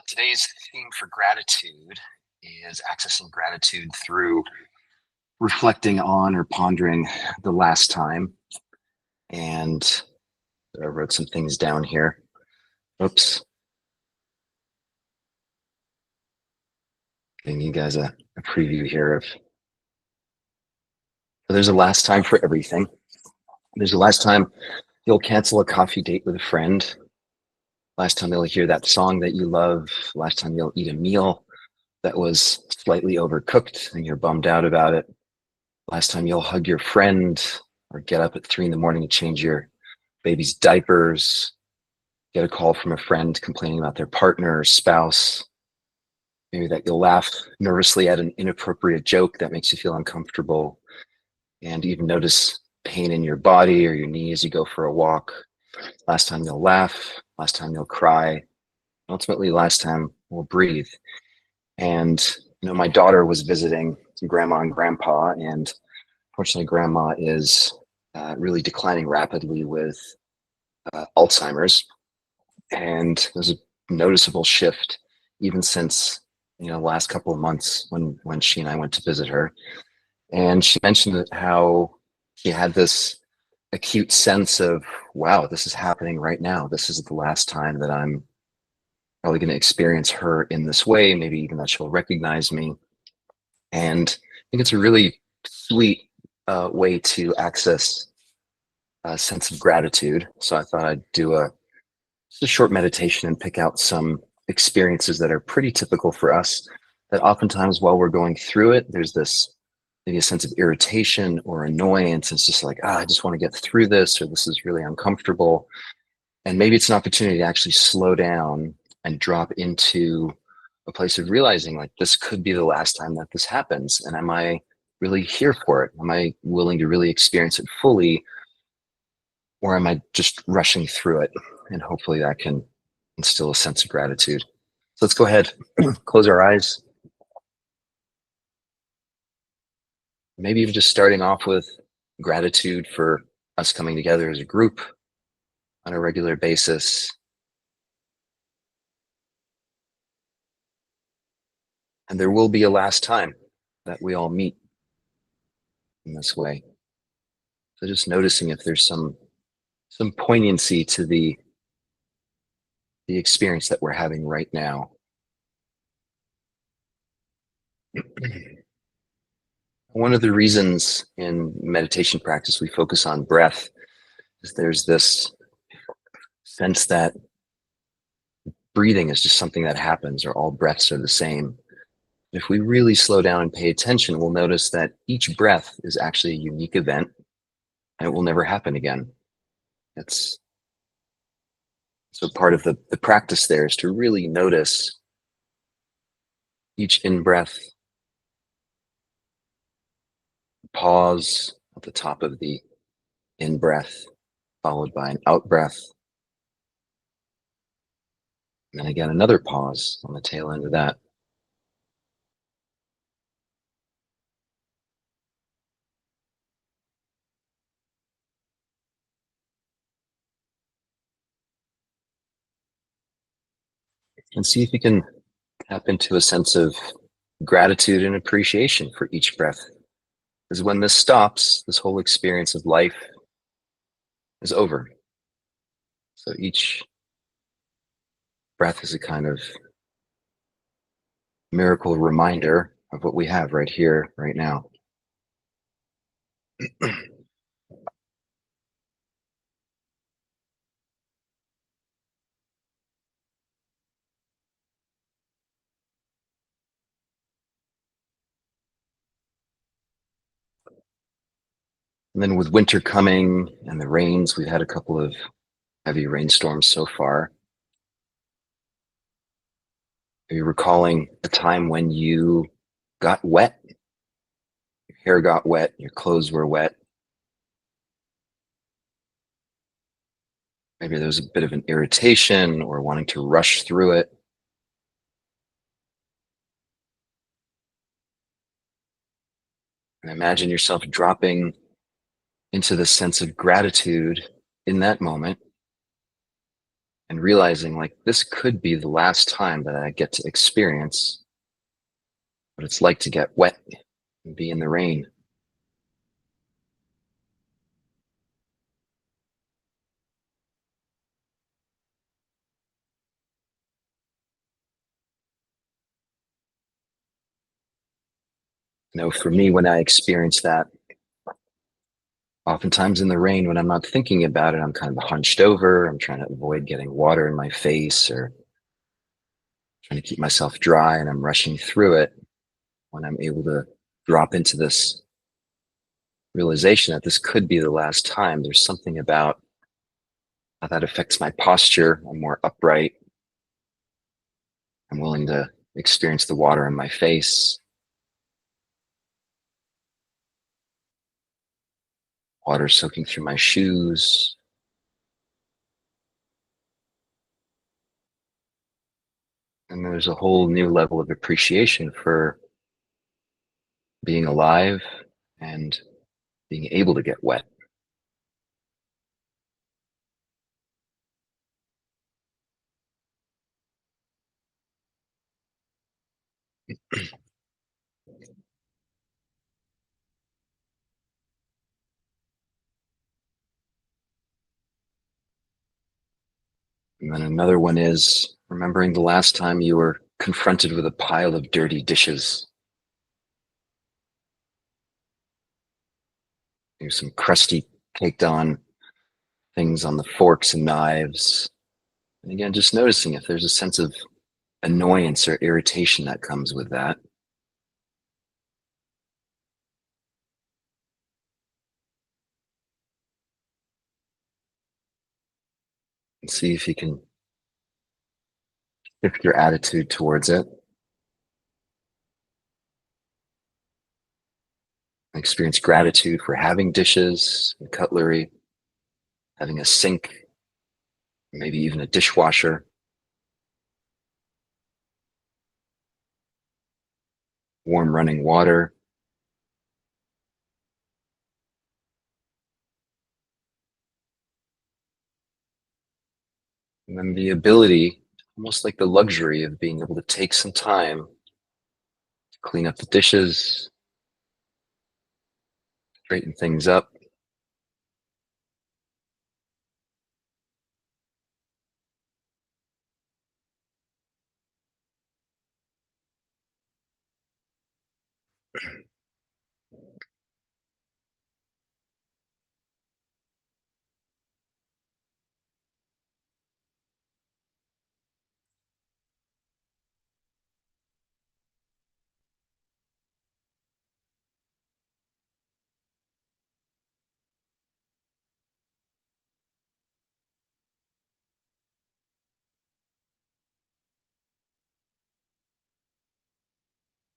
Today's theme for gratitude is accessing gratitude through reflecting on or pondering the last time. And I wrote some things down here. Oops. Giving you guys a preview here of there's a last time for everything. There's a last time you'll cancel a coffee date with a friend. Last time you'll hear that song that you love. Last time you'll eat a meal that was slightly overcooked and you're bummed out about it. Last time you'll hug your friend or get up at 3 a.m. to change your baby's diapers, get a call from a friend complaining about their partner or spouse, maybe that you'll laugh nervously at an inappropriate joke that makes you feel uncomfortable, and even notice pain in your body or your knee as you go for a walk. Last time you'll laugh, last time you'll cry, ultimately last time we'll breathe. And my daughter was visiting grandma and grandpa, and fortunately grandma is really declining rapidly with Alzheimer's. And there's a noticeable shift even since the last couple of months when she and I went to visit her. And she mentioned that how she had this acute sense of, wow, this is happening right now. This is the last time that I'm probably going to experience her in this way, maybe even that she'll recognize me. And I think it's a really sweet way to access a sense of gratitude. So I thought I'd do just a short meditation and pick out some experiences that are pretty typical for us, that oftentimes while we're going through it, there's this maybe a sense of irritation or annoyance. It's just like, I just want to get through this, or this is really uncomfortable. And maybe it's an opportunity to actually slow down and drop into a place of realizing, like, this could be the last time that this happens. And am I really here for it? Am I willing to really experience it fully? Or am I just rushing through it? And hopefully that can instill a sense of gratitude. So let's go ahead, close our eyes. Maybe even just starting off with gratitude for us coming together as a group on a regular basis. And there will be a last time that we all meet in this way. So just noticing if there's some poignancy to the experience that we're having right now. One of the reasons in meditation practice we focus on breath is there's this sense that breathing is just something that happens, or all breaths are the same. If we really slow down and pay attention, we'll notice that each breath is actually a unique event and it will never happen again. So part of the practice there is to really notice each in-breath, pause at the top of the in-breath, followed by an out-breath. And then again, another pause on the tail end of that. And see if you can tap into a sense of gratitude and appreciation for each breath. Because when this stops, this whole experience of life is over. So each breath is a kind of miracle reminder of what we have right here, right now. And then with winter coming and the rains, we've had a couple of heavy rainstorms so far. Are you recalling a time when you got wet? Your hair got wet, your clothes were wet. Maybe there was a bit of an irritation or wanting to rush through it. And imagine yourself dropping into the sense of gratitude in that moment, and realizing like this could be the last time that I get to experience what it's like to get wet and be in the rain. For me, when I experience that, oftentimes in the rain, when I'm not thinking about it, I'm kind of hunched over. I'm trying to avoid getting water in my face or trying to keep myself dry, and I'm rushing through it. When I'm able to drop into this realization that this could be the last time, there's something about how that affects my posture. I'm more upright. I'm willing to experience the water in my face, water soaking through my shoes. And there's a whole new level of appreciation for being alive and being able to get wet. And then another one is remembering the last time you were confronted with a pile of dirty dishes. There's some crusty, caked on things on the forks and knives. And again, just noticing if there's a sense of annoyance or irritation that comes with that. And see if you can shift your attitude towards it. Experience gratitude for having dishes and cutlery, having a sink, maybe even a dishwasher, warm running water. And then the ability, almost like the luxury of being able to take some time to clean up the dishes, straighten things up.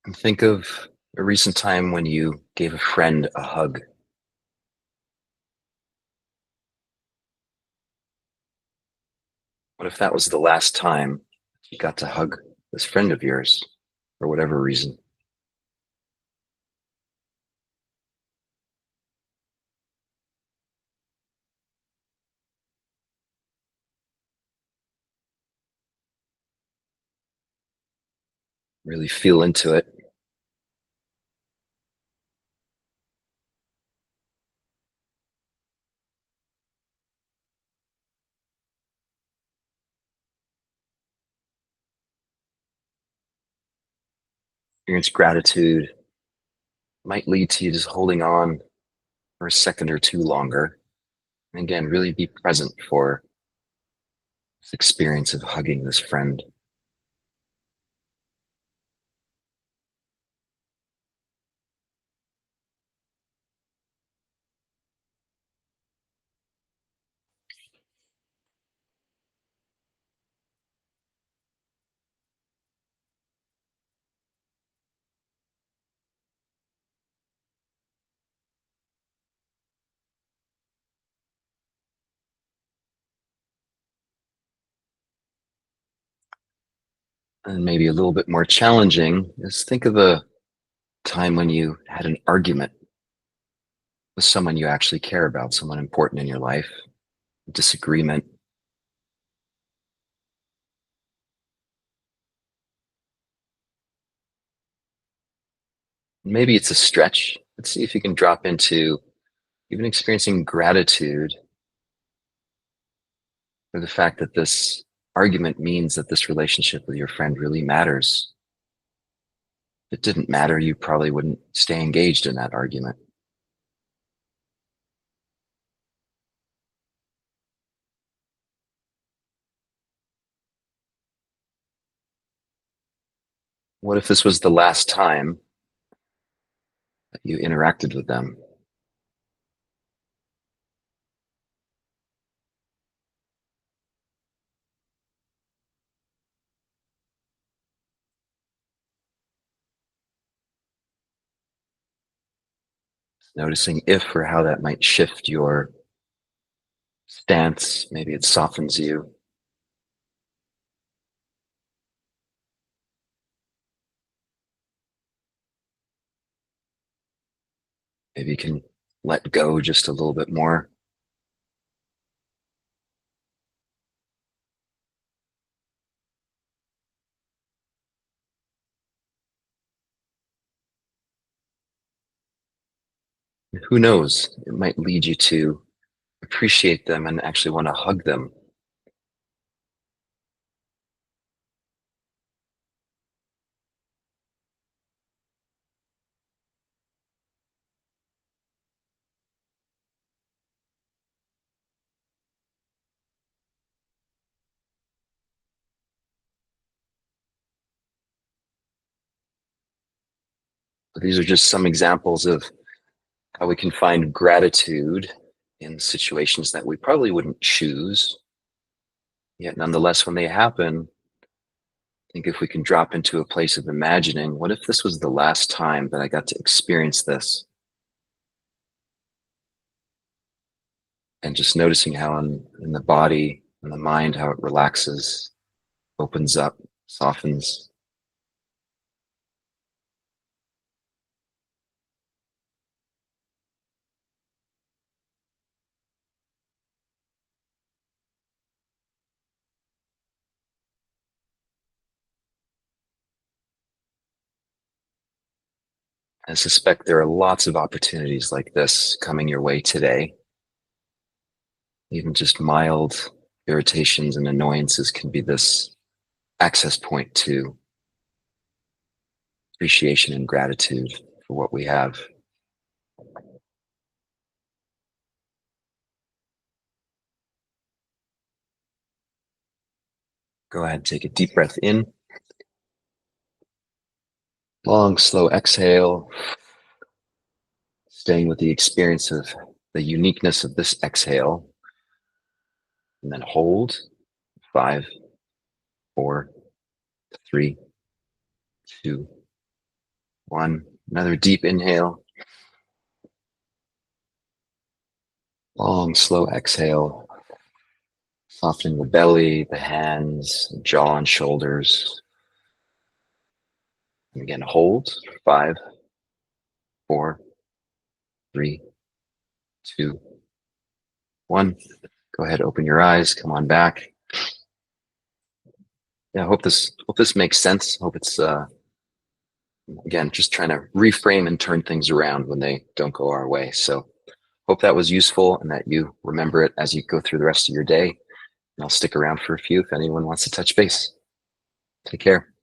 And think of a recent time when you gave a friend a hug. What if that was the last time you got to hug this friend of yours for whatever reason? Really feel into it. Experience gratitude. Might lead to you just holding on for a second or two longer. And again, really be present for this experience of hugging this friend. And maybe a little bit more challenging is think of a time when you had an argument with someone you actually care about, someone important in your life, disagreement. Maybe it's a stretch. Let's see if you can drop into even experiencing gratitude for the fact that this argument means that this relationship with your friend really matters. If it didn't matter, you probably wouldn't stay engaged in that argument. What if this was the last time that you interacted with them? Noticing if or how that might shift your stance. Maybe it softens you. Maybe you can let go just a little bit more. Who knows? It might lead you to appreciate them and actually want to hug them. But these are just some examples of how we can find gratitude in situations that we probably wouldn't choose. Yet, nonetheless, when they happen, I think if we can drop into a place of imagining, what if this was the last time that I got to experience this? And just noticing how in the body and the mind, how it relaxes, opens up, softens. I suspect there are lots of opportunities like this coming your way today. Even just mild irritations and annoyances can be this access point to appreciation and gratitude for what we have. Go ahead and take a deep breath in. Long, slow exhale. Staying with the experience of the uniqueness of this exhale. And then hold. 5, 4, 3, 2, 1. Another deep inhale. Long, slow exhale. Softening the belly, the hands, the jaw and shoulders. And again, hold. 5, 4, 3, 2, 1. Go ahead, open your eyes. Come on back. Yeah, I hope this makes sense. Hope it's again just trying to reframe and turn things around when they don't go our way. So hope that was useful and that you remember it as you go through the rest of your day. And I'll stick around for a few if anyone wants to touch base. Take care.